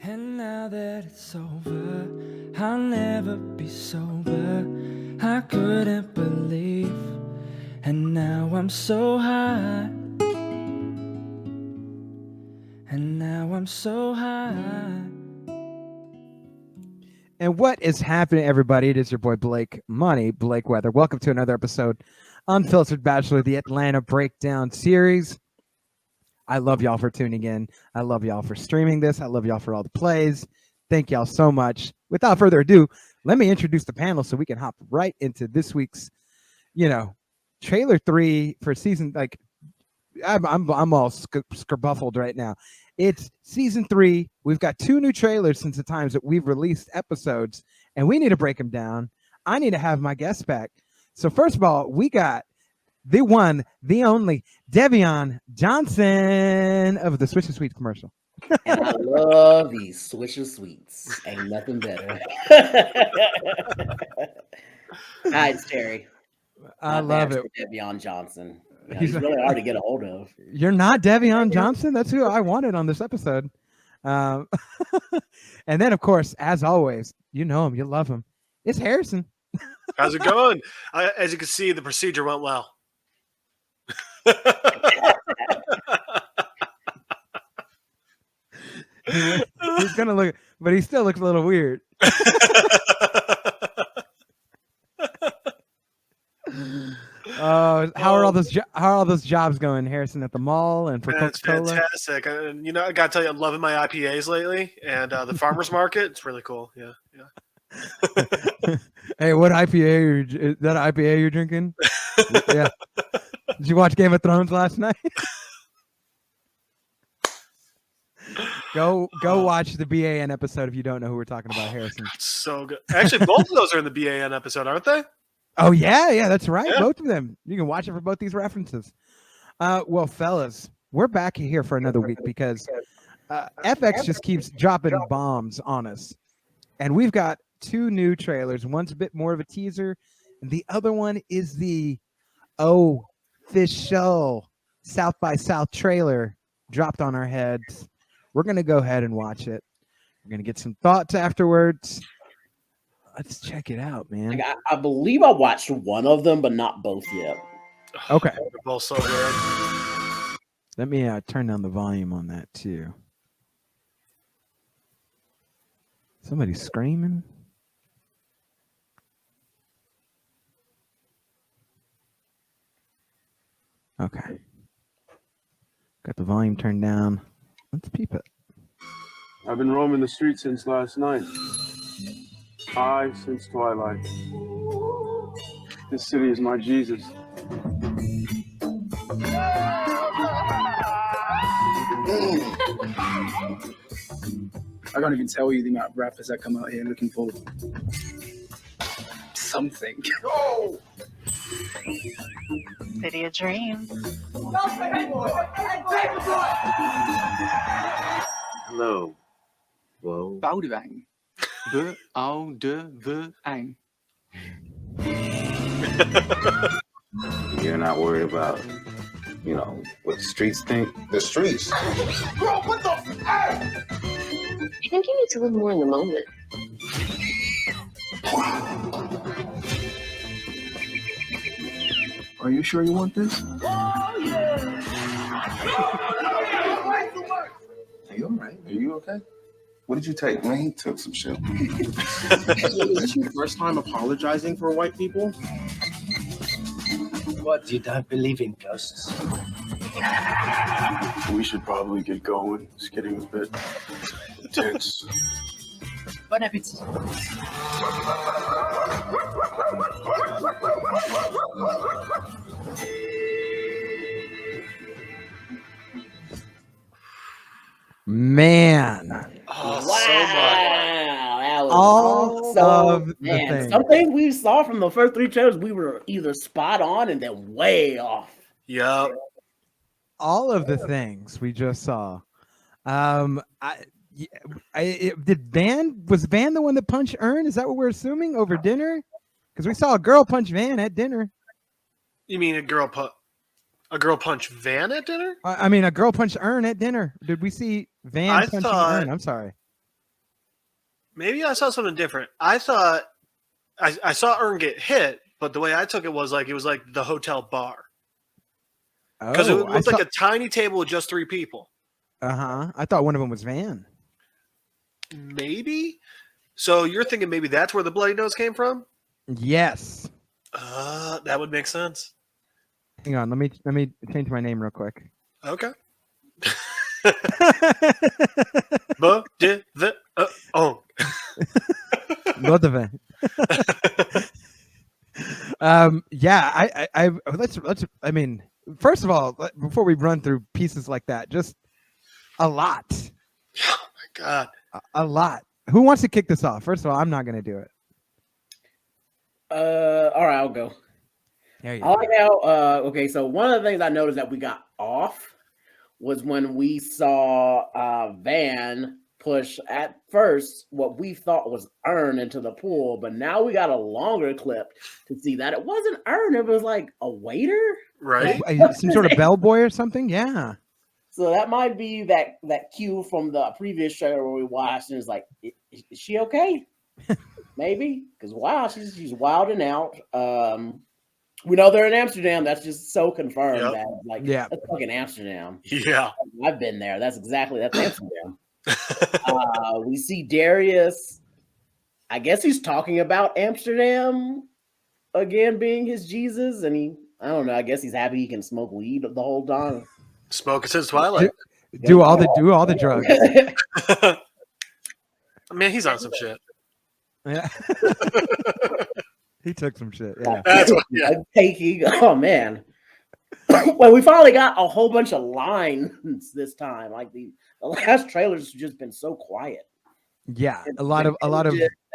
And now that it's over, I'll never be sober. I couldn't believe, and now I'm so high. And now I'm so high. And what is happening, everybody? It is your boy Blake Money, Blake Weather. Welcome to another episode, Unfiltered Bachelor, the Atlanta Breakdown series. I love y'all for tuning in. I love y'all for streaming this. I love y'all for all the plays. Thank y'all so much. Without further ado, let me introduce the panel so we can hop right into this week's, trailer 3 for season. Like, I'm all skerbuffled right now. It's season 3. We've got 2 new trailers since the times that we've released episodes, and we need to break them down. I need to have my guests back. So first of all, we got the one, the only, Devion Johnson of the Switch and Sweets commercial. And I love these Swisher Sweets. Ain't nothing better. Hi, it's Terry. I love it. Devion Johnson. He's really hard to get a hold of. You're not Devion Johnson? That's who I wanted on this episode. And then, of course, as always, you know him, you love him. It's Harrison. How's it going? As you can see, the procedure went well. He's gonna look, but he still looks a little weird. How are all those jobs going, Harrison, at the mall and for Coca-Cola? Fantastic. I gotta tell you, I'm loving my IPAs lately, and the farmers market. It's really cool. Yeah. Hey, what IPA? Is that IPA you're drinking? Yeah. Did you watch Game of Thrones last night? Go watch the BAN episode if you don't know who we're talking about, Harrison. So good. Actually, both of those are in the BAN episode, aren't they? Oh, yeah, that's right. Yeah. Both of them. You can watch it for both these references. Well, fellas, we're back here for another week because FX just keeps dropping bombs on us. And we've got 2 new trailers. One's a bit more of a teaser, and the other one is the official South by South trailer dropped on our heads. We're going to go ahead and watch it. We're going to get some thoughts afterwards. Let's check it out, man. I believe I watched one of them, but not both yet. Okay. They're both so good. Let me turn down the volume on that, too. Somebody's screaming. Okay. Got the volume turned down. Let's peep it. I've been roaming the streets since last night. High since twilight. This city is my Jesus. I can't even tell you the amount of rappers that come out here looking for something. City of Dreams. Hello. Whoa. Boudewijn. Boudewijn. You're not worried about, what the streets think? The streets. Bro, what the f***? I think you need to live more in the moment. Are you sure you want this? Oh, yeah. Are you all right? Are you okay? What did you take, man? He took some shit. Is this your first time apologizing for white people? What, you don't believe in ghosts? We should probably get going. It's getting a bit tense. Bon appetit. Man. Oh, Wow. so much. That was All of the things. Some things we saw from the first 3 trailers, we were either spot on and then way off. Yep. All of the things we just saw. Was Van the one that punched Ern? Is that what we're assuming over dinner? Because we saw a girl punch Van at dinner. You mean a girl punch Van at dinner? I mean, a girl punched Ern at dinner. Did we see Van punching Ern? I'm sorry. Maybe I saw something different. I thought I saw Earn get hit, but the way I took it was like the hotel bar. Because it looked like a tiny table with just 3 people. I thought one of them was Van. Maybe. So you're thinking maybe that's where the bloody nose came from? Yes. That would make sense. Hang on, let me change my name real quick. Okay. Yeah, let's I mean, first of all, before we run through pieces like that, just a lot. Oh my god. A lot. Who wants to kick this off? First of all, I'm not going to do it. All right, I'll go. There you I like how okay, so one of the things I noticed that we got off was when we saw Van push at first what we thought was Earn into the pool, but now we got a longer clip to see that it wasn't Earn, it was like a waiter, right? Some sort of bellboy or something. Yeah. So that might be that cue from the previous show where we watched, and it's like, is she okay? Maybe, because wow, she's wilding out. We know they're in Amsterdam. That's just so confirmed. Yep. That like, yeah, that's fucking Amsterdam. Yeah, I've been there. That's Amsterdam. We see Darius. I guess he's talking about Amsterdam again being his Jesus, and I don't know. I guess he's happy he can smoke weed the whole time. Smoke it since Twilight. Do all the drugs. Man, he's on some shit. Yeah. He took some shit. Yeah. That's what, yeah. Taking. Oh man. Well, we finally got a whole bunch of lines this time. Like the last trailer's just been so quiet. Yeah, a lot of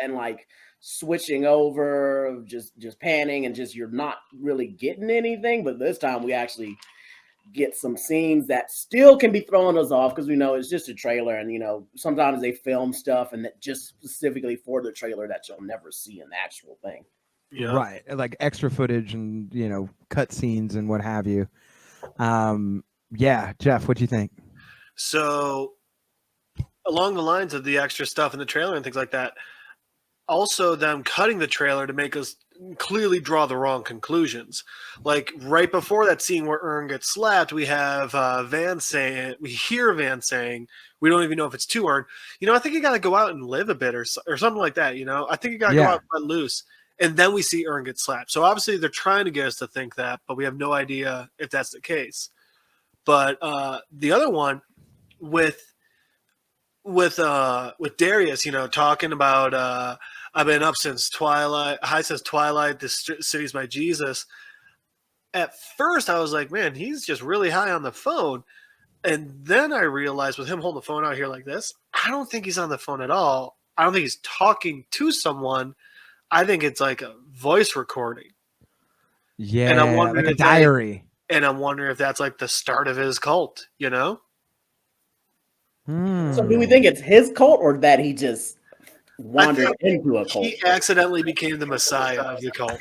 and like switching over, just panning, and just you're not really getting anything. But this time we actually get some scenes that still can be throwing us off because we know it's just a trailer, and sometimes they film stuff and that just specifically for the trailer that you'll never see in the actual thing. Yeah. Right, like extra footage and cut scenes and what have you. Yeah, Jeff, what do you think? So along the lines of the extra stuff in the trailer and things like that, also them cutting the trailer to make us clearly draw the wrong conclusions. Like right before that scene where Earn gets slapped, we have Van saying, we hear Van saying, we don't even know if it's to Earn. I think you got to go out and live a bit or something like that. I think you got to go out and let loose. And then we see Earn get slapped. So obviously they're trying to get us to think that, but we have no idea if that's the case. But the other one with Darius, talking about I've been up since Twilight. Since Twilight. This city's my Jesus. At first, I was like, man, he's just really high on the phone. And then I realized with him holding the phone out here like this, I don't think he's on the phone at all. I don't think he's talking to someone. I think it's like a voice recording. Yeah, and I'm wondering like a diary. And I'm wondering if that's like the start of his cult, So do we think it's his cult or that he just wandered into a cult? He accidentally became the messiah of the cult.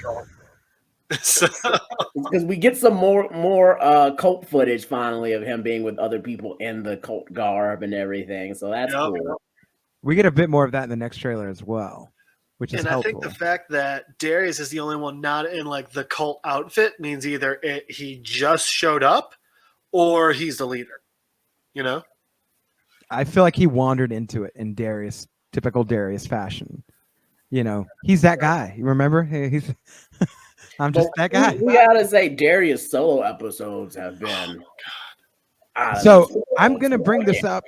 Because we get some more cult footage finally of him being with other people in the cult garb and everything. So that's cool. We get a bit more of that in the next trailer as well, which is helpful. I think the fact that Darius is the only one not in like the cult outfit means either he just showed up or he's the leader. I feel like he wandered into it in typical Darius fashion. He's that guy. You remember? He's I'm just that guy. We gotta say Darius solo episodes have been. So I'm gonna bring this up.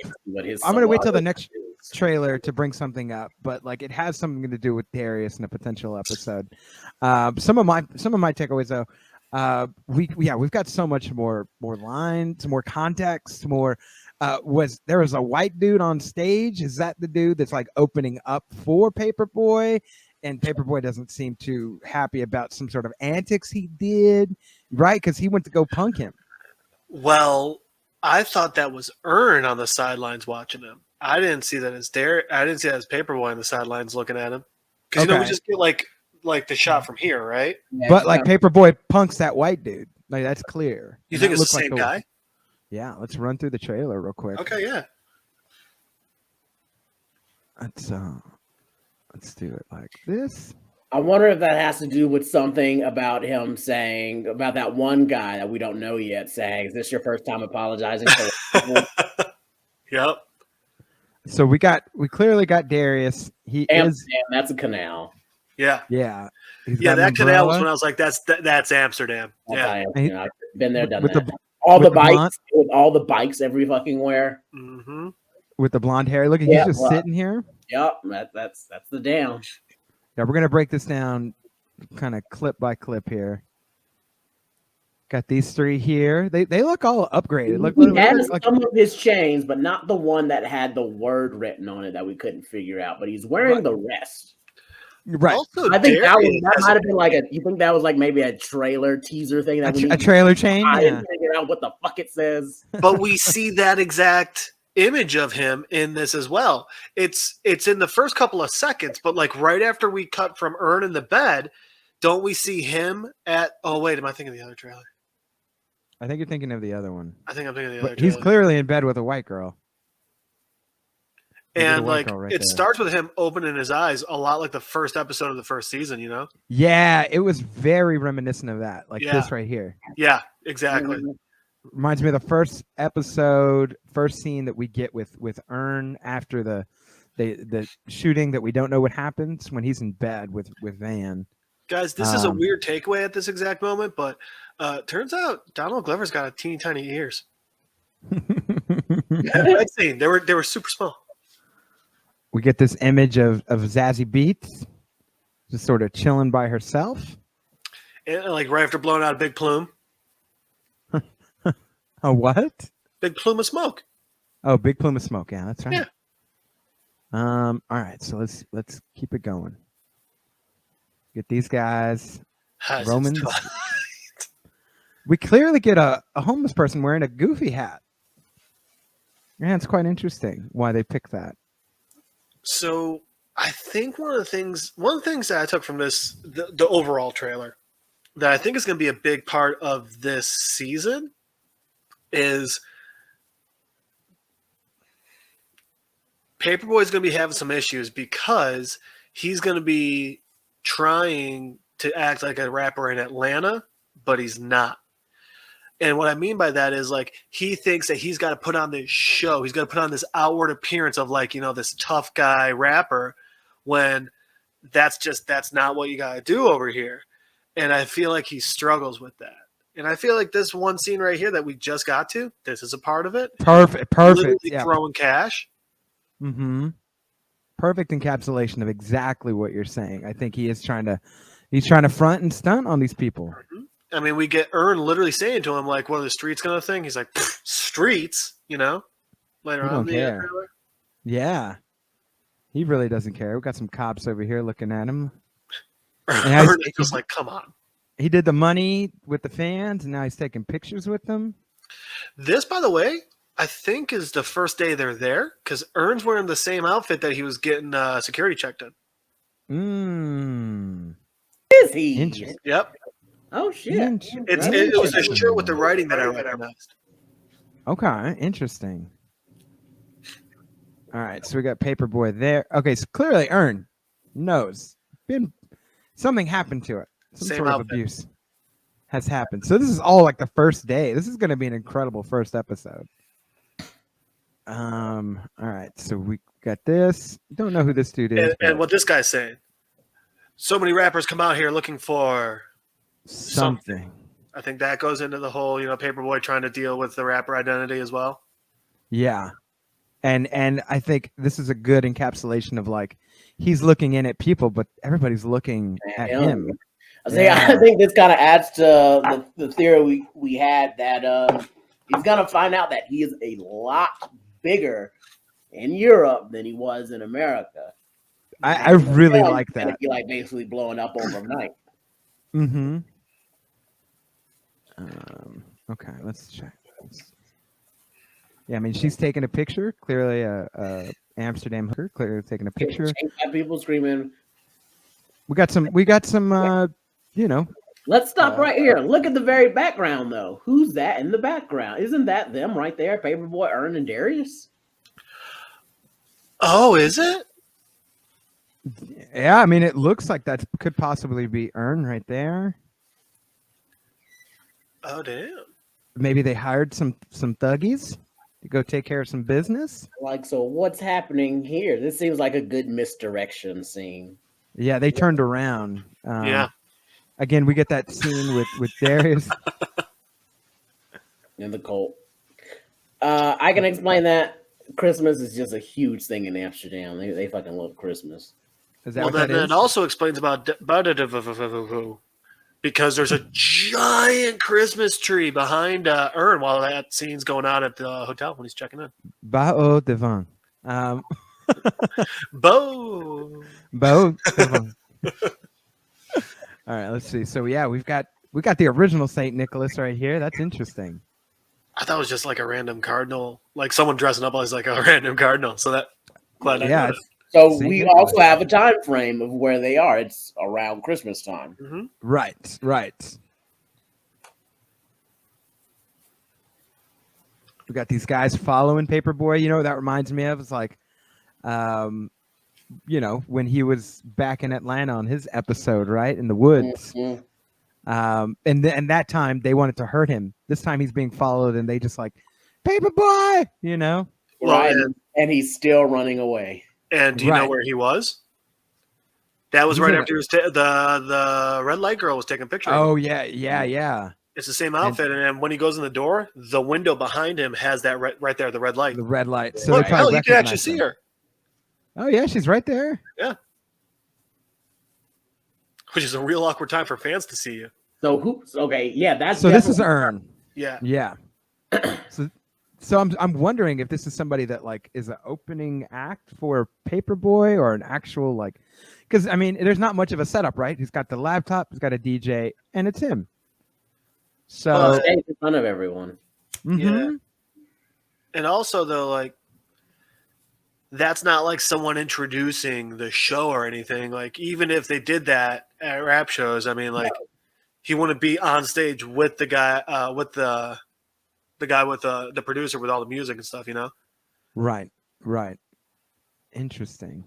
I'm gonna wait till the next trailer to bring something up, but like it has something to do with Darius in a potential episode. Some of my takeaways though, we've got so much more lines, more context, more. There was a white dude on stage? Is that the dude that's like opening up for Paperboy? And Paperboy doesn't seem too happy about some sort of antics he did, right? Because he went to go punk him. Well, I thought that was Earn on the sidelines watching him. I didn't see that as I didn't see that as Paperboy on the sidelines looking at him. Because we just get like the shot from here, right? But like Paperboy punks that white dude. Like that's clear. You think it's the same guy? Yeah, let's run through the trailer real quick. Okay, yeah. Let's Let's do it like this. I wonder if that has to do with something about him saying about that one guy that we don't know yet saying, "Is this your first time apologizing?" Yep. So we clearly got Darius. He is. That's a canal. Yeah. Yeah. He's Yeah, got an that canal was umbrella. when I was like, that's Amsterdam. That's Yeah. I've been there, done With that. the- all the with the bikes, blonde- with all the bikes every fucking where. Mm-hmm. With the blonde hair. Look, Yeah, he's just well, sitting here. Yep, that's the dam. Yeah, we're gonna break this down kind of clip by clip here. Got these three here. They look all upgraded. Look, He look has like some of his chains, but not the one that had the word written on it that we couldn't figure out. But he's wearing the rest. right. Also, I think that Darius might have been like a. You think that was like maybe a trailer teaser thing that A trailer chain. I Yeah. didn't figure out what the fuck it says. but we see that exact image of him in this as well. It's in the first couple of seconds, but like right after we cut from Ern in the bed, don't we see him at? Oh wait, am I thinking of the other trailer? I think you're thinking of the other one. I think I'm thinking of the But other he's trailer. clearly in bed with a white girl. Look at the And white like girl right it there. starts with him opening his eyes, a lot like the first episode of the first season. You know? Yeah, it was very reminiscent of that. Like Yeah. this right here. Yeah, exactly. Reminds me of the first episode, first scene that we get with Ern after the shooting that we don't know what happens when he's in bed with Van. Guys, this is a weird takeaway at this exact moment, but turns out Donald Glover's got a teeny tiny ears. I've seen they were super small. We get this image of Zazie Beetz just sort of chilling by herself. And like right after blowing out a big plume. A what? Big plume of smoke. Oh, big plume of smoke. Yeah, that's right. Yeah. All right, so let's keep it going. Get these guys. Has Romans. its We clearly get a homeless person wearing a goofy hat. Yeah, it's quite interesting why they picked that. So I think one of the things that I took from this, the overall trailer, that I think is going to be a big part of this season is Paperboy's going to be having some issues because he's going to be trying to act like a rapper in Atlanta, but he's not. And what I mean by that is like he thinks that he's got to put on this show. He's got to put on this outward appearance of like, you know, this tough guy rapper when that's not what you got to do over here. And I feel like he struggles with that. And I feel like this one scene right here that we just got to, this is a part of it. Perfect. Literally Yeah. throwing cash. Mm-hmm. Perfect encapsulation of exactly what you're saying. I think he's trying to front and stunt on these people. I mean, we get Ern literally saying to him, like, what are the streets going to think? He's like, streets, you know, later He on. don't The care. trailer. Yeah. He really doesn't care. We got some cops over here looking at him. And now Ern is just like, come on. he did the money with the fans, and now he's taking pictures with them. This, by the way, I think is the first day they're there because Ern's wearing the same outfit that he was getting security checked in. Is he? Interesting. Yep. Oh shit! It was a shirt with the writing that I recognized. Okay, interesting. All right, so we got Paperboy there. Okay, so clearly Ern knows something happened to it. Some Same sort of outfit. abuse has happened. So this is all like the first day. This is going to be an incredible first episode. All right, so we got this. Don't know who this dude is. And what this guy's saying. So many rappers come out here looking for something. I think that goes into the whole, you know, Paperboy trying to deal with the rapper identity as well. Yeah. And I think this is a good encapsulation of like he's looking in at people, but everybody's looking at him. I think this kind of adds to the theory we had that he's gonna find out that he is a lot bigger in Europe than he was in America. I really Yeah, like he's gonna that. be like basically blowing up overnight. Mm-hmm. Okay, let's check. Yeah, I mean she's taking a picture. Clearly, a Amsterdam hooker. Clearly taking a picture. Got people screaming. We got some. You know. Let's stop right here. Look at the very background, though. Who's that in the background? Isn't that them right there? Paperboy, Ern, and Darius. Oh, is it? Yeah, I mean, it looks like that could possibly be Ern right there. Oh damn! Maybe they hired some thuggies to go take care of some business. Like, so what's happening here? This seems like a good misdirection scene. Yeah, they turned around. Yeah. Again, we get that scene with Darius in the cult. I can explain that. Christmas is just a huge thing in Amsterdam. They fucking love Christmas. Is that Well, what that that is? also explains about because there's a giant Christmas tree behind Ern while that scene's going on at the hotel when he's checking in. Bao Devon. Bo. Devon. All right, let's see. So yeah, we got the original Saint Nicholas right here. That's interesting. I thought it was just like a random cardinal, like someone dressing up as like a random cardinal. So that glad I Yeah. noticed. So Saint we Nicholas. also have a time frame of where they are. It's around Christmas time. Mm-hmm. Right. We got these guys following Paperboy. You know what that reminds me of? It's like, you know, when he was back in Atlanta on his episode, right, in the woods. Mhm. And that time they wanted to hurt him. This time he's being followed, and they just like, Paperboy, you know. Well, Right, and he's still running away. And do you know Right. where he was? That was He's right in after he was the red light girl was taking a picture. of him. Oh yeah. It's the same outfit, and then when he goes in the door, the window behind him has that right there, the red light. The red light. So Look, they probably hell, you can actually recognize see him. her. Oh yeah, she's right there. Yeah. Which is a real awkward time for fans to see you. So who's okay? Yeah, that's So this is definitely- Ern. Yeah. Yeah. So I'm wondering if this is somebody that like is an opening act for Paperboy or an actual like, because I mean there's not much of a setup, right? He's got the laptop, he's got a DJ, and it's him. So Stays in front of everyone. mhm. Yeah. And also, though, like, that's not like someone introducing the show or anything. Like, even if they did that at rap shows, I mean, like, he wouldn't be on stage with the guy, with the guy with the producer with all the music and stuff, you know? Right. Interesting.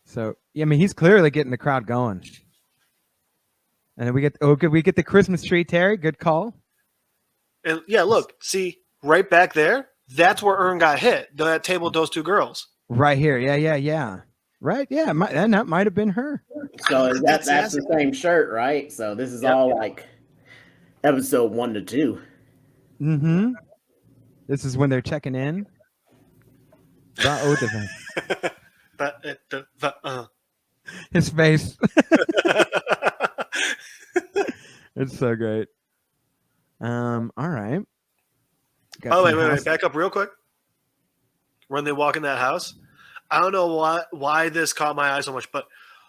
So yeah, I mean he's clearly getting the crowd going. And then we get the Christmas tree, Terry. Good call. And yeah, look, see, right back there, that's where Ern got hit. That table with those two girls. Right here. Yeah. Right. Yeah. And that might have been her. So that's the same shirt, right? So this is all like episode 1 to 2. Mm-hmm. This is when they're checking in. His face. It's so great. All right. Got Oh, some wait. house- Back up real quick. When they walk in that house, I don't know why this caught my eye so much, but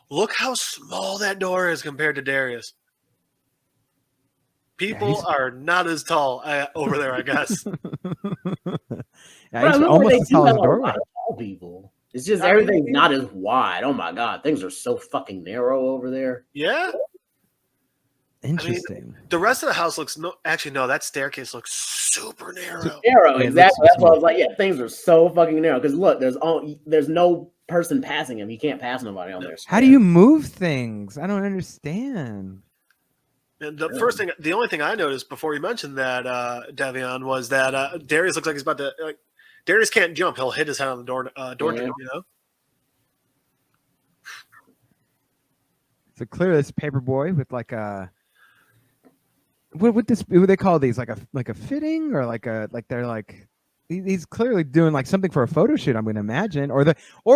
look how small that door is compared to Darius. People are not as tall over there, I guess. Yeah, he's almost as tall as a doorway. Tall people. It's just everything's not as wide. Oh my god, things are so fucking narrow over there. Yeah. Interesting. The rest of the house looks that staircase looks super narrow. Narrow, Yeah, it exactly. looks That's why I was like, yeah, things are so fucking narrow. Because look, there's no person passing him. You can't pass nobody on there. How do you move things? I don't understand. And the only thing I noticed before you mentioned that, Davion, was that Darius looks like he's about to like. Darius can't jump; he'll hit his head on the door jump, you know. So clearly, this Paperboy with like a what do they call these? Like a fitting or he's clearly doing like something for a photo shoot. I'm going to imagine, or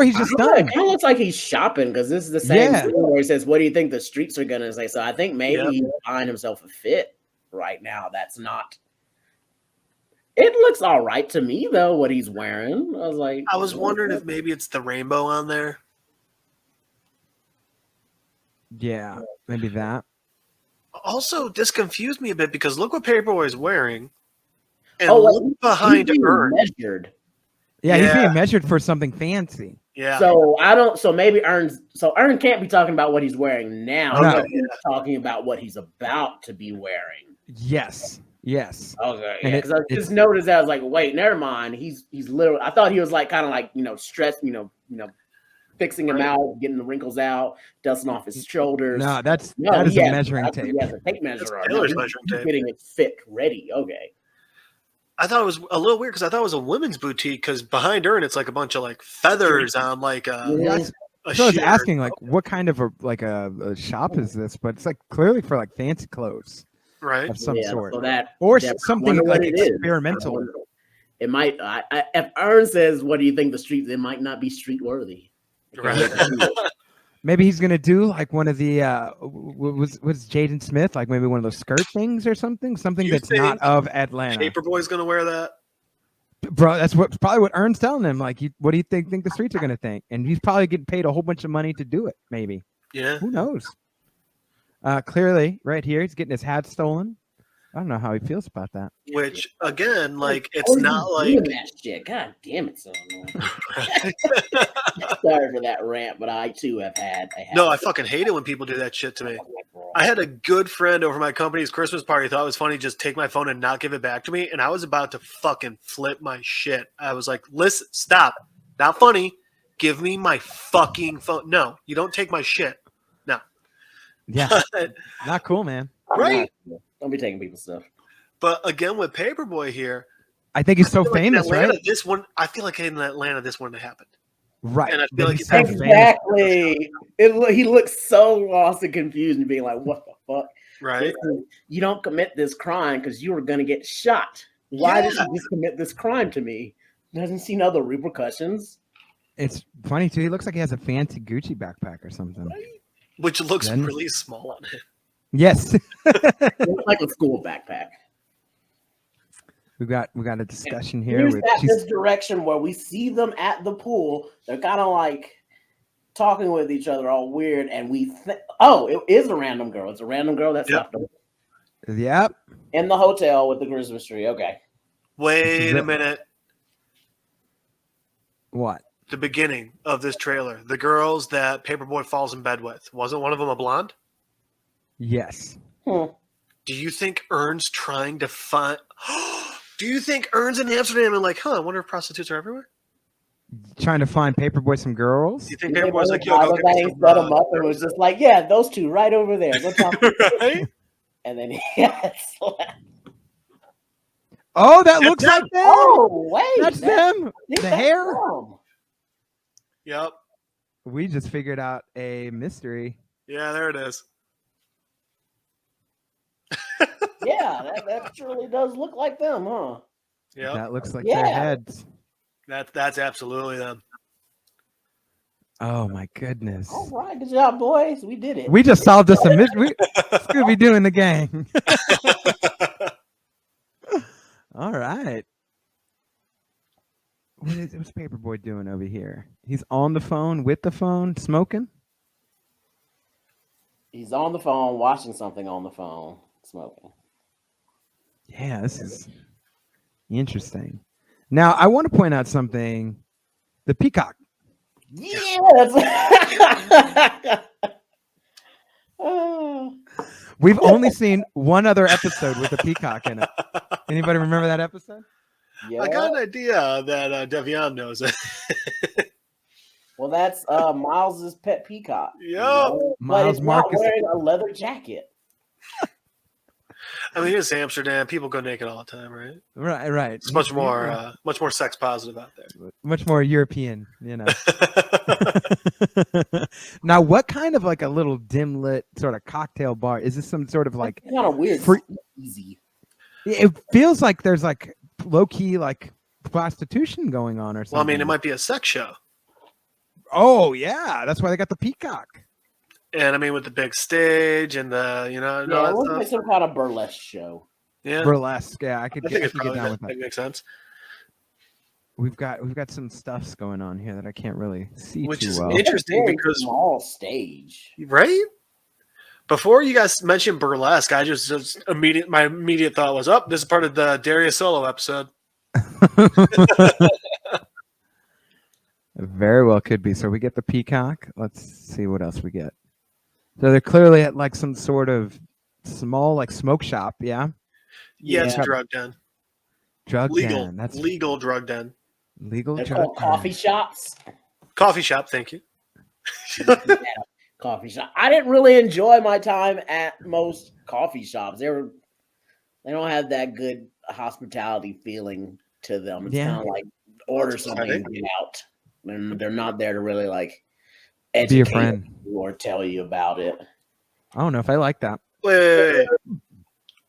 he's just done. It kind of looks like he's shopping because this is the same Yeah. scene where he says, "What do you think the streets are gonna say?" So I think maybe he's buying himself a fit right now. That's not. It looks all right to me though. What he's wearing, I was wondering if maybe it's the rainbow on there. Yeah, maybe that. Also, this confused me a bit because look what Paperboy is wearing, and Oh, look he's behind being Ern. measured. Yeah, he's being measured for something fancy. Yeah. So maybe Ern can't be talking about what he's wearing now. No. He's talking about what he's about to be wearing. Yes. Okay. And Yeah, because I just noticed that I was like, wait, never mind. He's literally. I thought he was like kind of like stressed, fixing him out, getting the wrinkles out, dusting off his shoulders. No, that is a measuring tape. He has a tape measure. Taylor's measuring tape. Getting it fit, ready. Okay. I thought it was a little weird because I thought it was a women's boutique because behind Ern it's like a bunch of like feathers on like a. So I was asking like what kind of a shop is this, but it's like clearly for like fancy clothes, right? Of some sort, so that or that- I something wonder what like it is. experimental. It might. If Ern says, "What do you think the street?" It might not be street worthy. Right. Maybe he's gonna do like one of the was Jaden Smith, like maybe one of those skirt things or something You that's not think of Atlanta. Paperboy's gonna wear that. Bro, that's probably what Ern's telling him. Like, what do you think the streets are gonna think? And he's probably getting paid a whole bunch of money to do it. Maybe. Yeah. Who knows? Clearly, right here, he's getting his hat stolen. I don't know how he feels about that. Which again, like it's not like that shit. God damn it, so annoying. Sorry for that rant, but I too have had. No, I fucking hate it when people do that shit to me. I had a good friend over my company's Christmas party thought it was funny just take my phone and not give it back to me, and I was about to fucking flip my shit. I was like, listen, stop. Not funny. Give me my fucking phone. No, you don't take my shit. No. Yeah. Not cool, man. Right? Don't be taking people's stuff. But again, with Paperboy here, I think he's so I feel like in famous, Atlanta, right? This one, I feel like in Atlanta, this wouldn't have happened. Right. And I feel like He's it's so famous. Exactly. He looks so lost and confused and being like, "What the fuck?" Right. Listen, you don't commit this crime because you were going to get shot. Why did you just commit this crime to me? Doesn't see no other repercussions. It's funny too. He looks like he has a fancy Gucci backpack or something. Which looks Then- really small on him. Yes. It's like a school backpack. we got a discussion here Here's with that this direction where we see them at the pool. They're kind of like talking with each other, all weird, and we oh, it is a random girl. It's a random girl that's left them Yep. in the hotel with the Christmas tree. Okay. Wait a minute. What? The beginning of this trailer, the girls that Paperboy falls in bed with, wasn't one of them a blonde? Yes. Do you think Ern's trying to find? Do you think Ern's in Amsterdam and like, I wonder if prostitutes are everywhere? Trying to find Paperboy some girls. You think Paperboy's like, yo, go get me some, set him up and was just like, yeah, those two right over there. Go talk to them. right? And then he got slapped. Oh, that looks like them. Oh, wait. That's them. The hair. Them. Yep. We just figured out a mystery. Yeah, there it is. Yeah, that surely does look like them, huh? Yeah. That looks like Yeah. their heads. That's absolutely them. Oh my goodness. All right, good job, boys. We did it. We just solved this mystery. Scooby Doo in the gang. All right. What's Paperboy doing over here? He's on the phone with the phone, smoking. He's on the phone, watching something on the phone, smoking. Yeah, this is interesting. Now, I want to point out something. The peacock. Yes. We've only seen one other episode with a peacock in it. Anybody remember that episode? Yeah. I got an idea that Devian knows it. Well, that's Miles's pet peacock. Yo, but Miles it's not Marcus. wearing a leather jacket. I mean, it's Amsterdam. People go naked all the time, right? Right. It's much more sex positive out there. Much more European, you know. Now, what kind of like a little dim lit sort of cocktail bar is this? Some sort of like Kind of weird. Easy. It feels like there's like low key like prostitution going on or something. Well, I mean, it might be a sex show. Oh yeah, that's why they got the peacock. And I mean, with the big stage and the, Yeah, all it that looks stuff. like some kind of burlesque show. Yeah, Burlesque. Yeah, I could I think it's get probably down with that that. makes sense. We've got some stuffs going on here that I can't really see Which too is well. interesting Very because small stage. right before you guys mentioned burlesque, I just my immediate thought was, "Oh, this is part of the Darius Solo episode." Very well could be. So we get the peacock. Let's see what else we get. So they're clearly at like some sort of small like smoke shop. Yeah. Yeah, it's a Yeah. drug den. Drug Legal, den. That's legal drug den. legal They're drug called coffee den. shops. Coffee shop. Thank you. At a coffee shop. I didn't really enjoy my time at most coffee shops. They don't have that good hospitality feeling to them. It's kind of like order something and get out. And they're not there to really like educate Be a friend you or tell you about it. I don't know if I like that. Wait.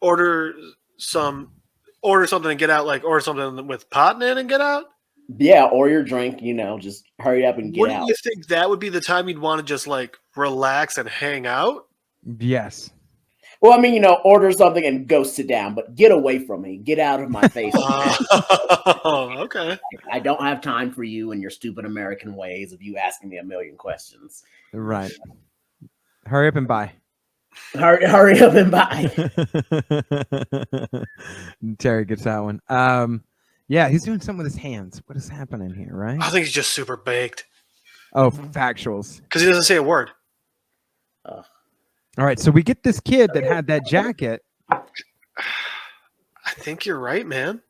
Order something and get out. Like order something with pot in it and get out. Yeah, or your drink. Just hurry up and get out. Wouldn't you think that would be the time you'd want to just like relax and hang out? Yes. Well, I mean, order something and go sit down, but get away from me. Get out of my face. Oh, okay. I don't have time for you and your stupid American ways of you asking me a million questions. Right. Hurry up and buy. Hurry up and buy. Terry gets that one. Yeah, he's doing something with his hands. What is happening here, right? I think he's just super baked. Oh, factuals. Because he doesn't say a word. All right, so we get this kid that had that jacket. I think you're right, man.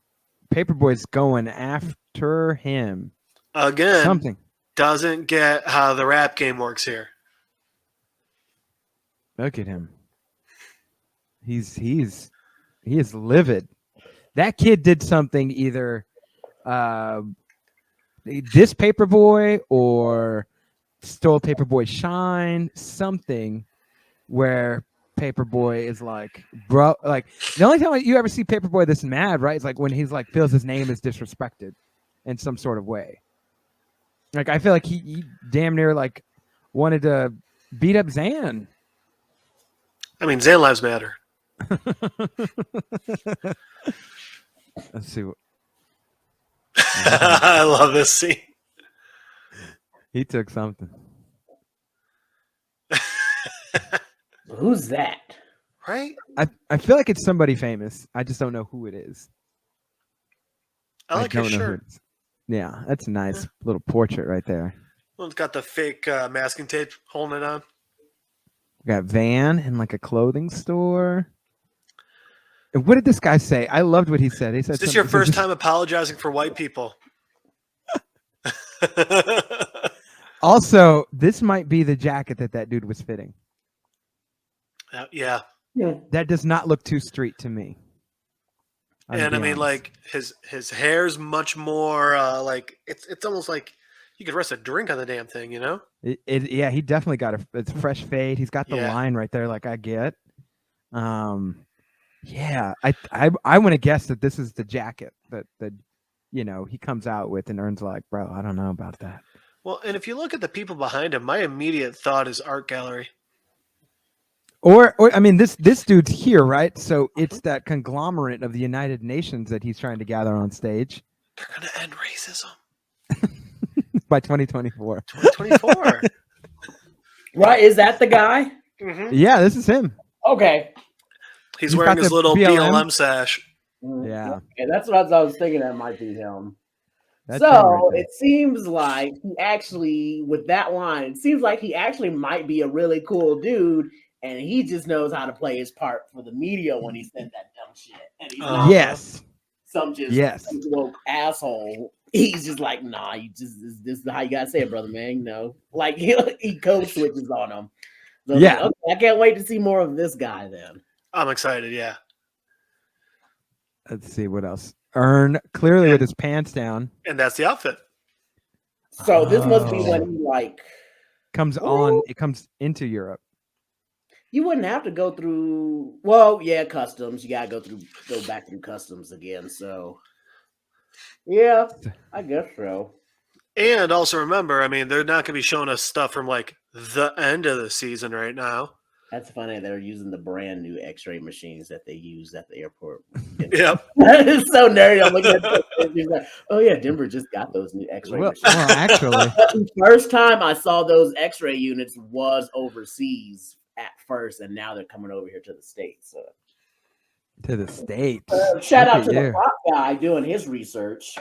Paperboy's going after him. Again, Something. Doesn't get how the rap game works here. Look at him. He is livid. That kid did something either this Paperboy or stole Paperboy shine, something where Paperboy is like, bro, like the only time you ever see Paperboy this mad, right? Is like when he's like feels his name is disrespected in some sort of way. Like I feel like he damn near like wanted to beat up Zan. I mean, Zan lives matter. Let's see. I love this scene. He took something. Who's that? Right? I feel like it's somebody famous. I just don't know who it is. I like his shirt. Yeah, that's a nice little portrait right there. Well, it's got the fake masking tape holding it on. We got Van in like a clothing store. And what did this guy say? I loved what he said. He said, "Is this your first time apologizing for white people?" Also, this might be the jacket that dude was fitting. Yeah. That does not look too street to me. And I mean, like his hair's much more like it's almost like you could rest a drink on the damn thing, you know? Yeah, he definitely got it's a fresh fade. He's got the line right there, like I get. Yeah, I want to guess that this is the jacket that he comes out with, and Ern's like, bro, I don't know about that. Well, and if you look at the people behind him, my immediate thought is art gallery. Or I mean, this dude's here, right? So it's that conglomerate of the United Nations that he's trying to gather on stage. They're gonna end racism by 2024. 2024. Right? Is that the guy? Mm-hmm. Yeah, this is him. Okay. He's wearing his little BLM sash. Yeah. Okay, that's what I was thinking. That might be him. That's him right there. It seems like he actually, with that line, it seems like he actually might be a really cool dude. And he just knows how to play his part for the media when he said that dumb shit. And he's not some woke asshole. He's just like, nah, this is how you gotta say it, brother, man. Like he code switches on him. So like, okay, I can't wait to see more of this guy then. I'm excited, yeah. Let's see what else. Ern clearly with his pants down. And that's the outfit. So this must be when he comes on. It comes into Europe. You wouldn't have to go through, customs. You gotta go back through customs again. So, yeah, I guess so. And also remember, I mean, they're not gonna be showing us stuff from like the end of the season right now. That's funny. They're using the brand new X-ray machines that they use at the airport. Yep. It's so nerdy. I'm looking at this, like, oh yeah, Denver just got those new X-ray machines. Well, actually, the first time I saw those X-ray units was overseas at first, and now they're coming over here to the States. So. To the States. Shout out to the rock guy doing his research.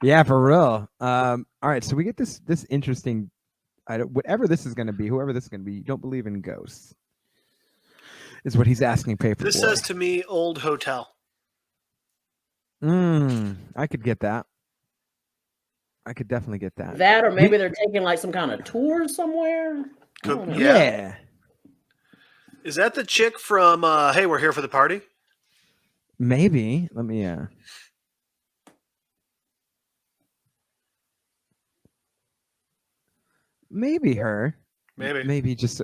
Yeah, for real. All right, so we get this interesting. Whatever this is going to be, whoever this is going to be, you don't believe in ghosts, is what he's asking Paperboy. This says to me, old hotel. I could get that. I could definitely get that. That, or maybe they're taking like some kind of tour somewhere. I don't know. Yeah. Is that the chick from Hey, We're Here for the Party? Maybe. Let me maybe her. Maybe just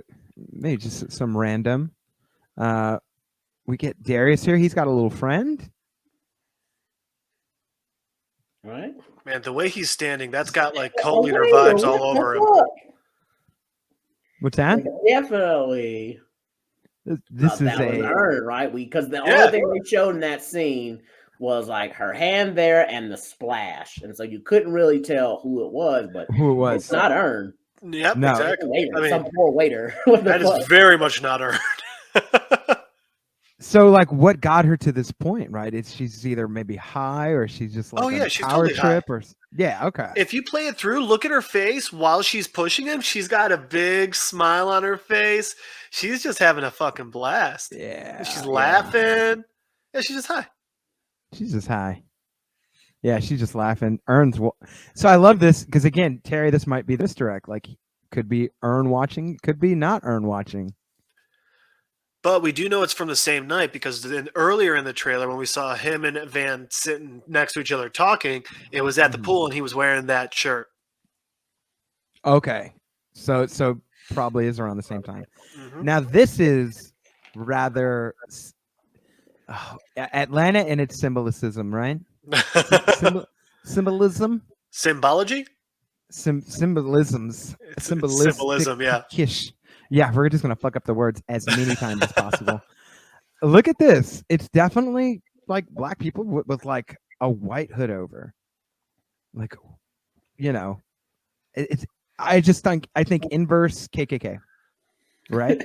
some random. We get Darius here. He's got a little friend. Right. Man, the way he's standing, that's got like cult leader vibes all over him. What's that? Definitely. This is that was her, right? Because the only thing they showed in that scene was like her hand there and the splash, and so you couldn't really tell who it was. But who it was? It's not Ern. Yep, No. exactly. Waiter, I mean, some poor waiter. that is very much not Ern. So, like, what got her to this point, right? She's either maybe high or she's just like on a she's power totally trip, high. or okay. If you play it through, look at her face while she's pushing him. She's got a big smile on her face. She's just having a fucking blast. Yeah. She's laughing. Yeah, she's just high. She's just high. Yeah, she's just laughing. So I love this because, again, Terry, this might be misdirect. Like, could be Ern watching, could be not Ern watching. But we do know it's from the same night because then earlier in the trailer when we saw him and Van sitting next to each other talking, it was at the pool and he was wearing that shirt. Okay. So probably is around the same time. Mm-hmm. Now, this is rather Atlanta and its symbolism, right? Symbolism? Symbology? Symbolisms. Symbolism, yeah. Yeah, we're just going to fuck up the words as many times as possible. Look at this. It's definitely like black people with like a white hood over. Like, I think inverse KKK, right?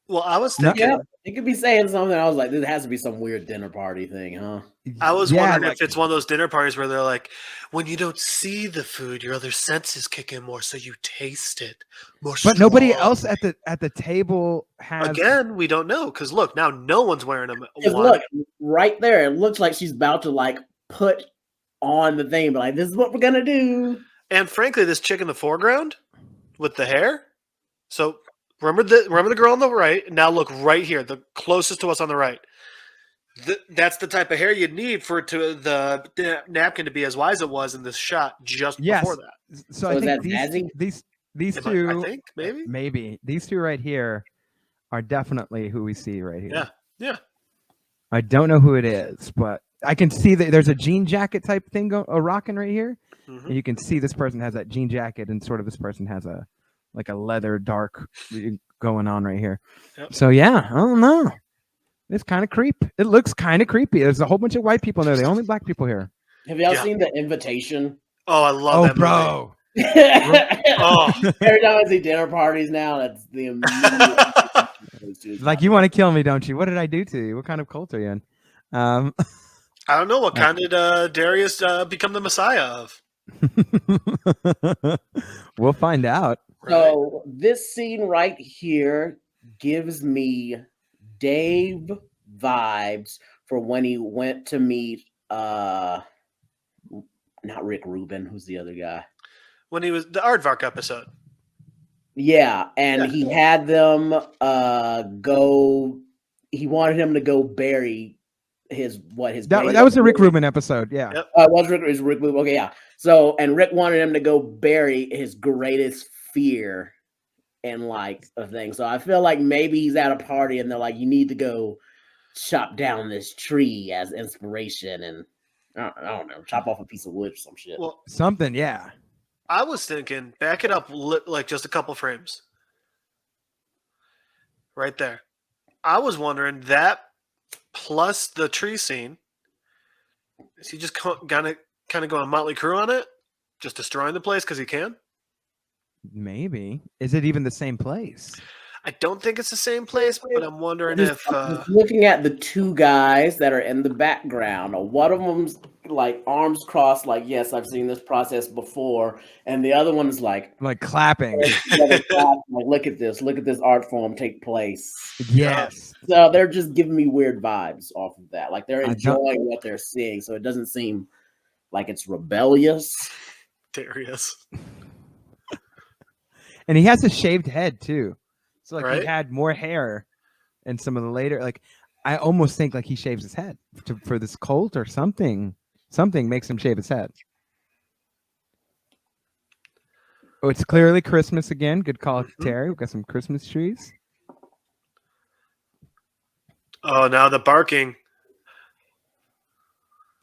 Well, I was thinking... Yeah, it could be saying something. I was like, this has to be some weird dinner party thing, huh? I was wondering if it's one of those dinner parties where they're like, when you don't see the food, your other senses kick in more, so you taste it more. But nobody else at the table has. Again, we don't know because look, now no one's wearing them. Look right there. It looks like she's about to like put on the thing, but like this is what we're gonna do. And frankly, this chick in the foreground with the hair. So remember the girl on the right. Now look right here, the closest to us on the right. That's the type of hair you'd need for the napkin to be as wide as it was in this shot just before that. So I think these two, I think maybe these two right here are definitely who we see right here. Yeah. I don't know who it is, but I can see that there's a jean jacket type thing rocking right here. Mm-hmm. And you can see this person has that jean jacket, and sort of this person has a leather dark going on right here. Yep. So yeah, I don't know. It's kind of creepy. It looks kind of creepy. There's a whole bunch of white people in there. The only black people here. Have y'all seen The Invitation? Oh, I love that bro. Every time I see dinner parties now, that's the immediate. Like, you want to kill me, don't you? What did I do to you? What kind of cult are you in? I don't know. What kind did Darius become the Messiah of? We'll find out. So this scene right here gives me Dave vibes for when he went to meet not Rick Rubin, who's the other guy? When he was the Aardvark episode. Yeah, and he had them go. He wanted him to go bury his. That was a Rick Rubin episode. Yeah, it was Rick Rubin. Okay, yeah. So and Rick wanted him to go bury his greatest fear and like a thing. So I feel like maybe he's at a party and they're like, you need to go chop down this tree as inspiration and I don't know, chop off a piece of wood or some shit. Well, something, yeah. I was thinking, back it up like just a couple frames. Right there. I was wondering that plus the tree scene, is he just kind of going Motley Crue on it? Just destroying the place because he can? Maybe. Is it even the same place? I don't think it's the same place, but I'm wondering if... looking at the two guys that are in the background, one of them's like arms crossed, like, yes, I've seen this process before, and the other one is like clapping. Like, look at this art form take place. Yes. So they're just giving me weird vibes off of that. Like they're enjoying what they're seeing, so it doesn't seem like it's rebellious. Darius. And he has a shaved head too. So like Right? he had more hair in some of the later like I almost think like he shaves his head for this cult or something. Something makes him shave his head. Oh, it's clearly Christmas again. Good call, Terry. We've got some Christmas trees. Oh, now the barking.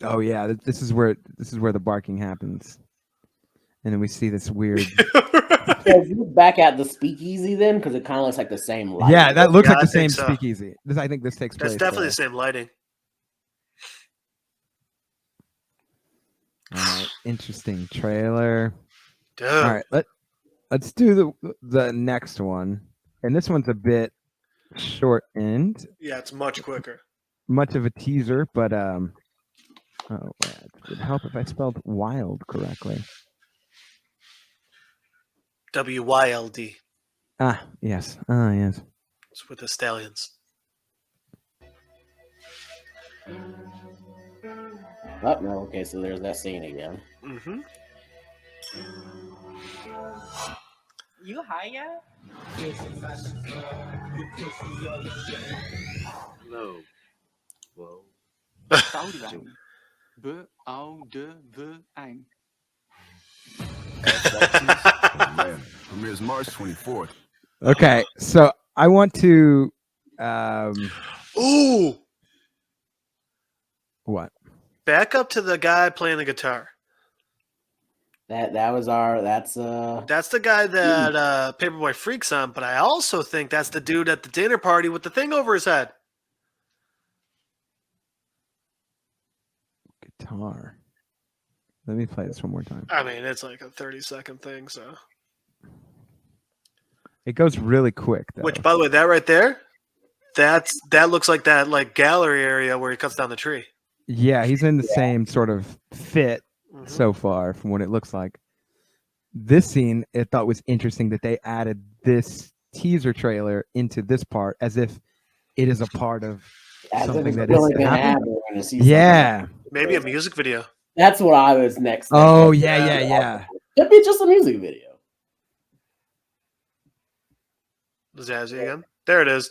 Oh yeah, this is where the barking happens, and then we see this weird. So you back at the speakeasy then, because it kind of looks like the same light. Yeah, that looks Yeah, like the I think same so. speakeasy. I think this takes That's place. definitely there. the same lighting. All right, interesting trailer. Dude. All right, let's do the next one, and this one's a bit shortened. Yeah, it's much quicker. Much of a teaser, but oh, it would help if I spelled wild correctly. WYLD. Ah, yes. Ah, yes. It's with the stallions. Oh, no, okay, so there's that scene again. Mm-hmm. You high yet? No. Whoa. Boudewijn. Boudewijn. Man, premieres March 24th. Okay, so I want to. Ooh! What? Back up to the guy playing the guitar. That's the guy that Paperboy freaks on, but I also think that's the dude at the dinner party with the thing over his head. Guitar. Let me play this one more time. I mean, it's like a 30-second thing, so. It goes really quick though. Which, by the way, that right there, that looks like that like gallery area where he cuts down the tree. Yeah, he's in the same sort of fit so far from what it looks like. This scene, I thought was interesting that they added this teaser trailer into this part as if it is a part of something that is happening. Yeah. Maybe a music video. That's what I was next. Oh, yeah. Could be just a music video. Zazzy again. There it is.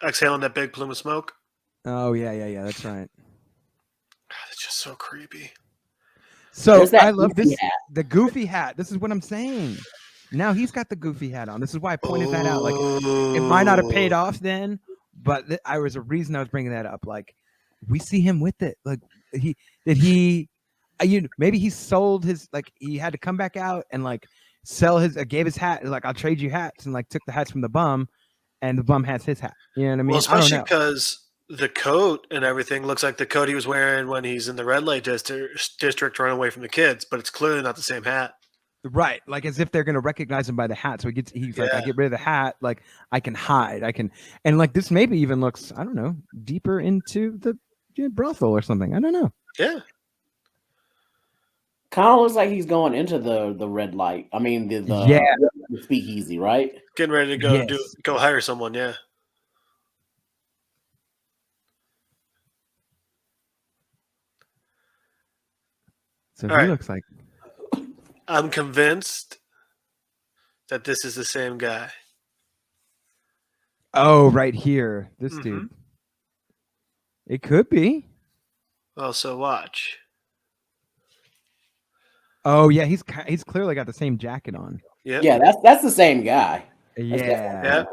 Exhaling that big plume of smoke. Oh, yeah. That's right. It's just so creepy. So I love this. The goofy hat. This is what I'm saying. Now he's got the goofy hat on. This is why I pointed that out. Like it might not have paid off then, but I was a reason I was bringing that up. Like we see him with it. Like maybe he sold his, like he had to come back out and like sell his, gave his hat. Like I'll trade you hats, and like took the hats from the bum, and the bum has his hat. You know what I mean? Well, especially because the coat and everything looks like the coat he was wearing when he's in the red light district running away from the kids, but it's clearly not the same hat. Right, like as if they're gonna recognize him by the hat. So he's like, I get rid of the hat, like I can hide, and like this maybe even looks, I don't know, deeper into the brothel or something. I don't know. Yeah. Kind of looks like he's going into the red light. I mean the speakeasy, right? Getting ready to go hire someone, yeah. So he looks like. I'm convinced that this is the same guy. Oh, right here, this dude. It could be. Well, so watch. Oh yeah, he's clearly got the same jacket on. Yep. Yeah, that's the same guy. Yeah.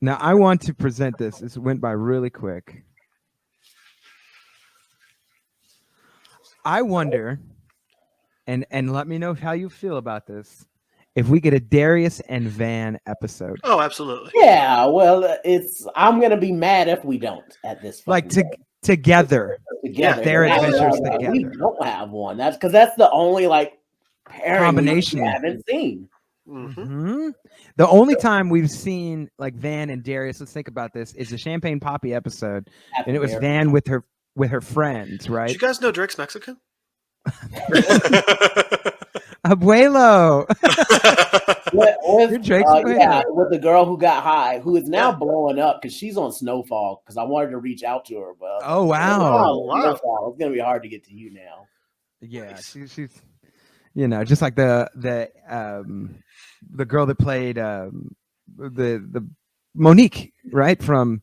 Now I want to present this. This went by really quick. I wonder, and let me know how you feel about this, if we get a Darius and Van episode. Oh, absolutely. Yeah, well, I'm gonna be mad if we don't at this. Like together. Their adventures together. We don't have one. That's because that's the only like pairing combination we haven't seen. Mm-hmm. The only time we've seen like Van and Darius, let's think about this, is the Champagne Poppy episode, and it was Van with her friends, right? Did you guys know Drake's Mexican? Abuelo. with the girl who got high, who is now blowing up because she's on Snowfall. Because I wanted to reach out to her, but oh wow, Snowfall, it's gonna be hard to get to you now. Yeah, she's just like the girl that played the Monique, right, from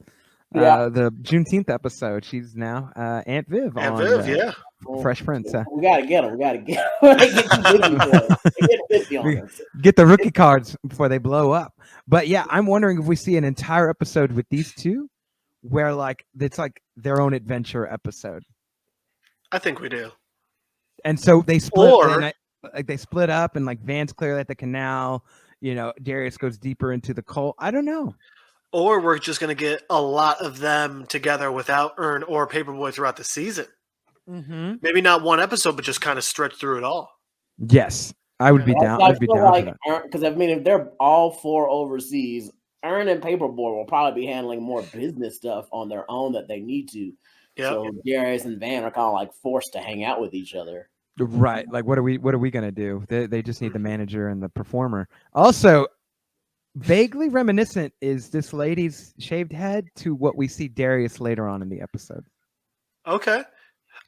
the Juneteenth episode. She's now Aunt Viv Aunt on Viv, yeah. Fresh Prince. We gotta get them. We gotta get them. Get too busy for it. They get busy on us. Get the rookie cards before they blow up. But yeah, I'm wondering if we see an entire episode with these two where like it's like their own adventure episode. I think we do. And so they split Or- they split up and like Van's clearly at the canal, Darius goes deeper into the cult. I don't know. Or we're just going to get a lot of them together without Earn or Paperboy throughout the season. Mm-hmm. Maybe not one episode, but just kind of stretch through it all. Yes, I would be down. I'd be down for that. Because I mean, if they're all 4 overseas, Earn and Paperboy will probably be handling more business stuff on their own that they need to. Yep. So Darius and Van are kind of like forced to hang out with each other. Right. Like what are we gonna do? They just need the manager and the performer. Also, vaguely reminiscent is this lady's shaved head to what we see Darius later on in the episode. Okay.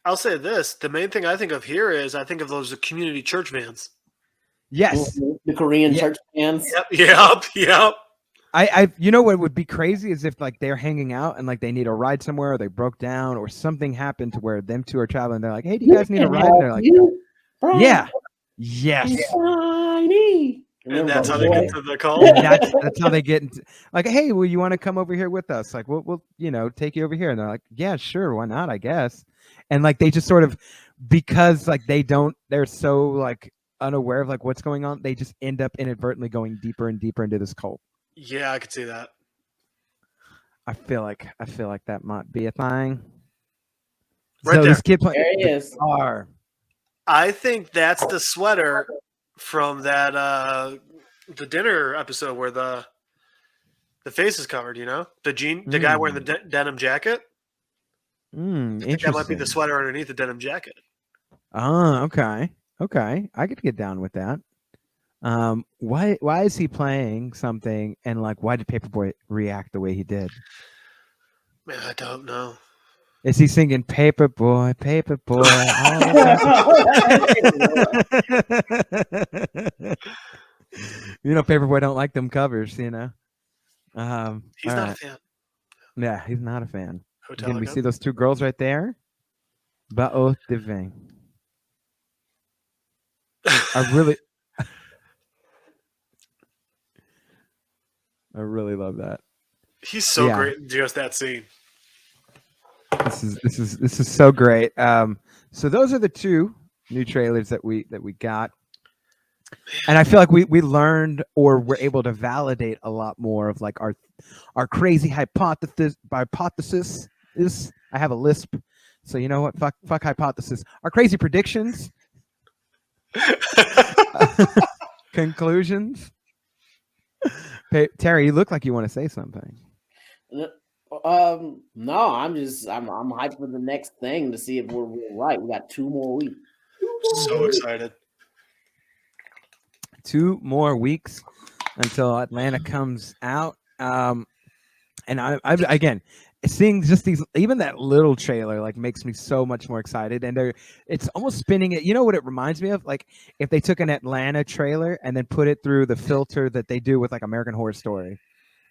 I'll say this. The main thing I think of here is I think of those community church vans. Yes. The Korean church fans. Yep. I what would be crazy is if like they're hanging out and like they need a ride somewhere or they broke down or something happened to where them two are traveling. They're like, hey, do you guys need a ride? And they're like, yeah. Yes. And that's how they get to the call. That's how they get into like, hey, well, you want to come over here with us? Like, we'll take you over here. And they're like, yeah, sure, why not? I guess. And like they just sort of because like they're so like unaware of like what's going on, they just end up inadvertently going deeper and deeper into this cult. Yeah, I could see that. I feel like that might be a thing. Right so there. This kid There he is. guitar. I think that's the sweater from that the dinner episode where the face is covered. The guy wearing the denim jacket. I think that might be the sweater underneath the denim jacket. Oh, okay. I could get down with that. Why is he playing something and like why did Paperboy react the way he did? Man, I don't know. Is he singing Paperboy, Paperboy? Paperboy don't like them covers, He's not a fan. Yeah, he's not a fan. Hotel Again, we Gun? see those two girls right there. Bao Diving. I really love that. He's so great in just that scene. This is so great. So those are the two new trailers that we got, and I feel like we learned or were able to validate a lot more of like our crazy hypothesis. Is I have a lisp, so you know what? Fuck hypothesis. Our crazy predictions, conclusions. Terry, you look like you want to say something. No, I'm hyped for the next thing to see if we're right. We got 2 more weeks. So excited. 2 more weeks until Atlanta comes out. And I again seeing just these, even that little trailer like makes me so much more excited. And it's almost spinning it. You know what it reminds me of? Like if they took an Atlanta trailer and then put it through the filter that they do with like American Horror Story.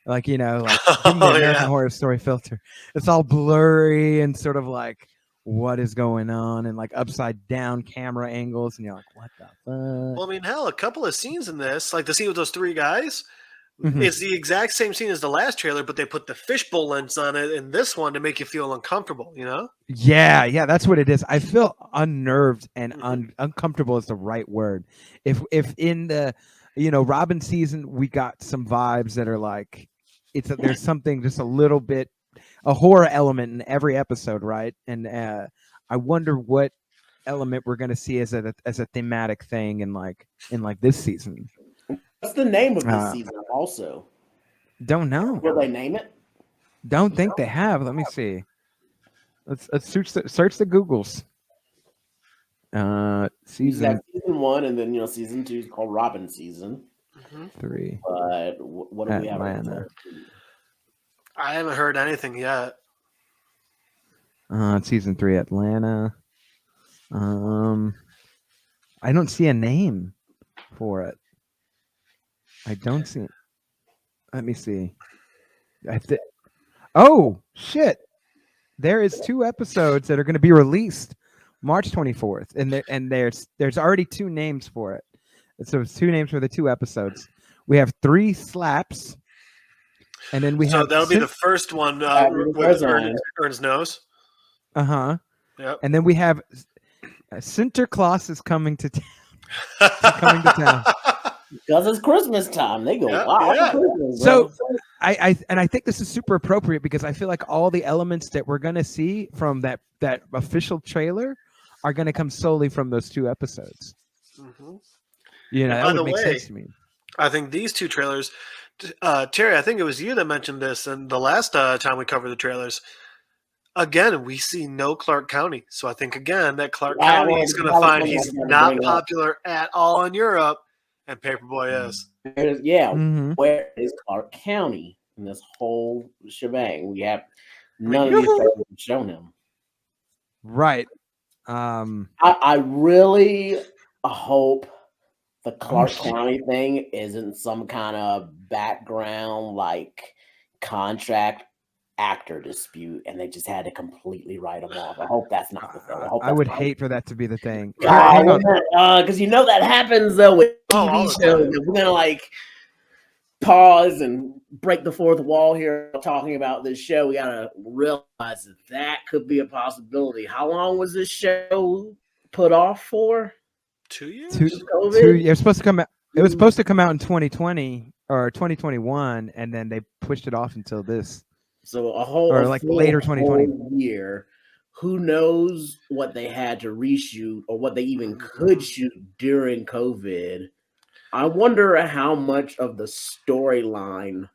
Like, give me the American Horror Story filter. It's all blurry and sort of like what is going on and like upside down camera angles. And you're like, what the fuck? Well, I mean, hell, a couple of scenes in this, like the scene with those 3 guys, Mhm. it's the exact same scene as the last trailer, but they put the fishbowl lens on it in this one to make you feel uncomfortable, Yeah, that's what it is. I feel unnerved and uncomfortable is the right word. If in the Robin season we got some vibes that are like there's something just a little bit a horror element in every episode, right? And I wonder what element we're going to see as a thematic thing in this season. What's the name of this season? Also, don't know. Will they name it? Don't think they have. Let me see. Let's search the Googles. Season 1, and then season 2 is called Robin season 3. But what do we have? Atlanta. I haven't heard anything yet. Season 3 Atlanta. I don't see a name for it. I don't see it. Let me see. Oh shit! There is 2 episodes that are going to be released March 24th, and there's already 2 names for it. So it's 2 names for the 2 episodes. We have 3 slaps, and then we have. So that'll be the first one with Ern's nose. Yep. And then we have Sinterklaas is coming to coming to town. Because it's Christmas time. They go, wow. Yeah. Christmas, So I think this is super appropriate because I feel like all the elements that we're gonna see from that official trailer are gonna come solely from those 2 episodes. Mm-hmm. You know, that would make sense to me. I think these 2 trailers, Terry, I think it was you that mentioned this, and the last time we covered the trailers. Again, we see no Clark County, so I think again that Clark County is going to find he's not popular at all in Europe. And Paperboy is. Yeah. Where is Clark County in this whole shebang? We have none of these trailers shown him. Right. I really hope the Clark County thing isn't some kind of background like contract actor dispute, and they just had to completely write them off. I hope that's not the thing. I would hate for that to be the thing. Because you know that happens though with TV shows. We're gonna like pause and break the fourth wall here talking about this show. We gotta realize that could be a possibility. How long was this show put off for? 2 years. 2 It was supposed to come out. It was supposed to come out in 2020 or 2021, and then they pushed it off until this. So a whole or like later 2020 year. Who knows what they had to reshoot or what they even could shoot during COVID. I wonder how much of the storyline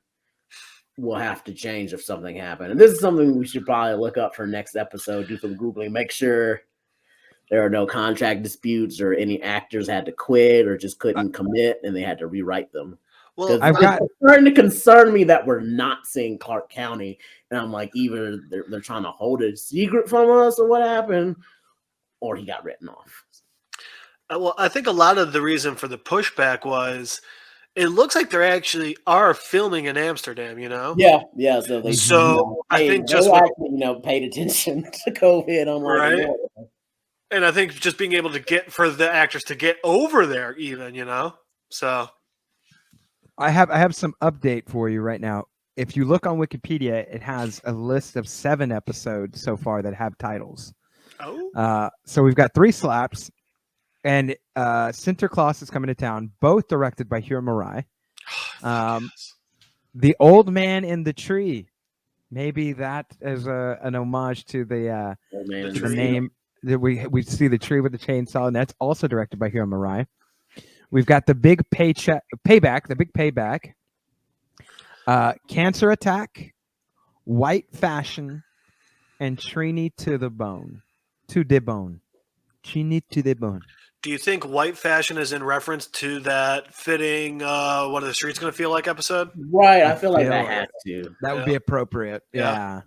will have to change if something happened. And this is something we should probably look up for next episode, do some Googling, make sure there are no contract disputes or any actors had to quit or just couldn't commit and they had to rewrite them. Well, it's starting to concern me that we're not seeing Clark County, and I'm like, either they're trying to hold it secret from us, or what happened, or he got written off. Well, I think a lot of the reason for the pushback was it looks like they actually are filming in Amsterdam. You know? Yeah. So I think just actually, paid attention to COVID. I'm like, right. And I think just being able to get for the actors to get over there, even so. I have some update for you right now. If you look on Wikipedia, it has a list of 7 episodes so far that have titles. Oh. So we've got 3 slaps, and Sinterklaas is coming to town, both directed by Hiro Murai. The Old Man in the Tree. Maybe that is an homage to the name that we see, the tree with the chainsaw, and that's also directed by Hiro Murai. We've got the big payback, Cancer Attack, White Fashion, and Trini to the Bone. Trini to the Bone. Do you think White Fashion is in reference to that fitting What Are the Streets Gonna Feel Like episode? Right, I feel like that has to. That would be appropriate. Yeah.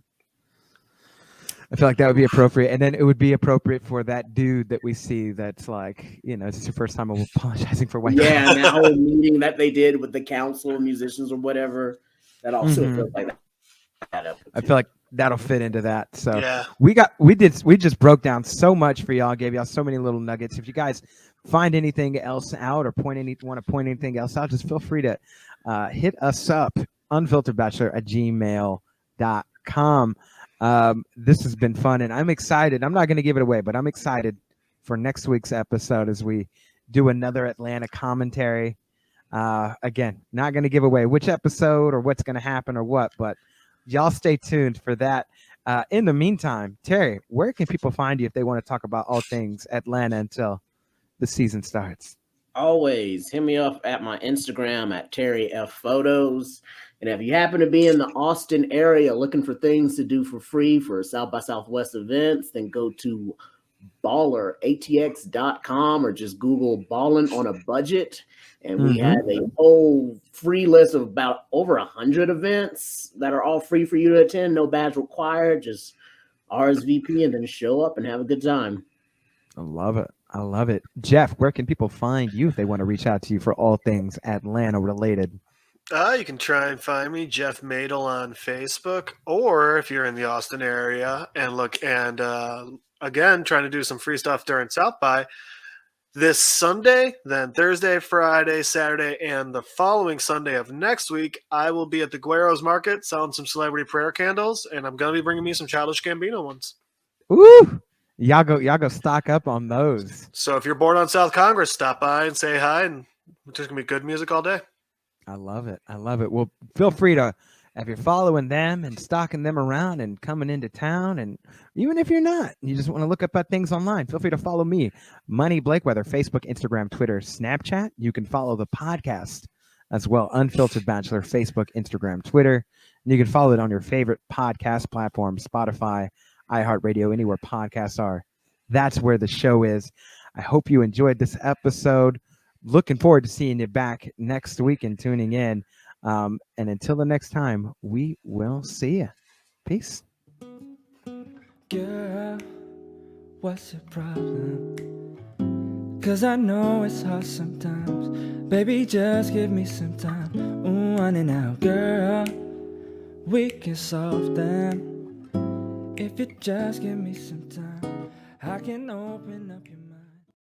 I feel like that would be appropriate. And then it would be appropriate for that dude that we see that's like, it's your first time apologizing for white. Yeah, and that whole meeting that they did with the council, musicians or whatever, that also feels like that. I feel like that'll fit into that. So yeah. we just broke down so much for y'all, gave y'all so many little nuggets. If you guys find anything else out or want to point anything else out, just feel free to hit us up, unfilteredbachelor@gmail.com. This has been fun, and I'm excited. I'm not going to give it away, but I'm excited for next week's episode as we do another Atlanta commentary. Again, not going to give away which episode or what's going to happen or what, but y'all stay tuned for that. In the meantime, Terry, where can people find you if they want to talk about all things Atlanta until the season starts? Always hit me up at my Instagram at Terry F Photos. And if you happen to be in the Austin area looking for things to do for free for South by Southwest events, then go to balleratx.com or just Google Ballin' on a Budget. And we have a whole free list of about over 100 events that are all free for you to attend. No badge required. Just RSVP and then show up and have a good time. I love it. I love it. Jeff, where can people find you if they want to reach out to you for all things Atlanta related? You can try and find me, Jeff Madel, on Facebook, or if you're in the Austin area and again, trying to do some free stuff during South by this Sunday, then Thursday, Friday, Saturday, and the following Sunday of next week, I will be at the Guero's Market selling some celebrity prayer candles, and I'm going to be bringing me some Childish Gambino ones. Ooh, y'all go stock up on those. So if you're born on South Congress, stop by and say hi, and it's just going to be good music all day. I love it. I love it. Well, feel free to, if you're following them and stalking them around and coming into town, and even if you're not, you just want to look up at things online, feel free to follow me, Money Blakeweather, Facebook, Instagram, Twitter, Snapchat. You can follow the podcast as well, Unfiltered Bachelor, Facebook, Instagram, Twitter. And you can follow it on your favorite podcast platform, Spotify, iHeartRadio, anywhere podcasts are. That's where the show is. I hope you enjoyed this episode. Looking forward to seeing you back next week and tuning in. And until the next time, we will see you. Peace. Girl, what's your problem? 'Cause I know it's hard sometimes. Baby, just give me some time. Ooh, on and out, girl. We can solve them. If you just give me some time, I can open up your mind.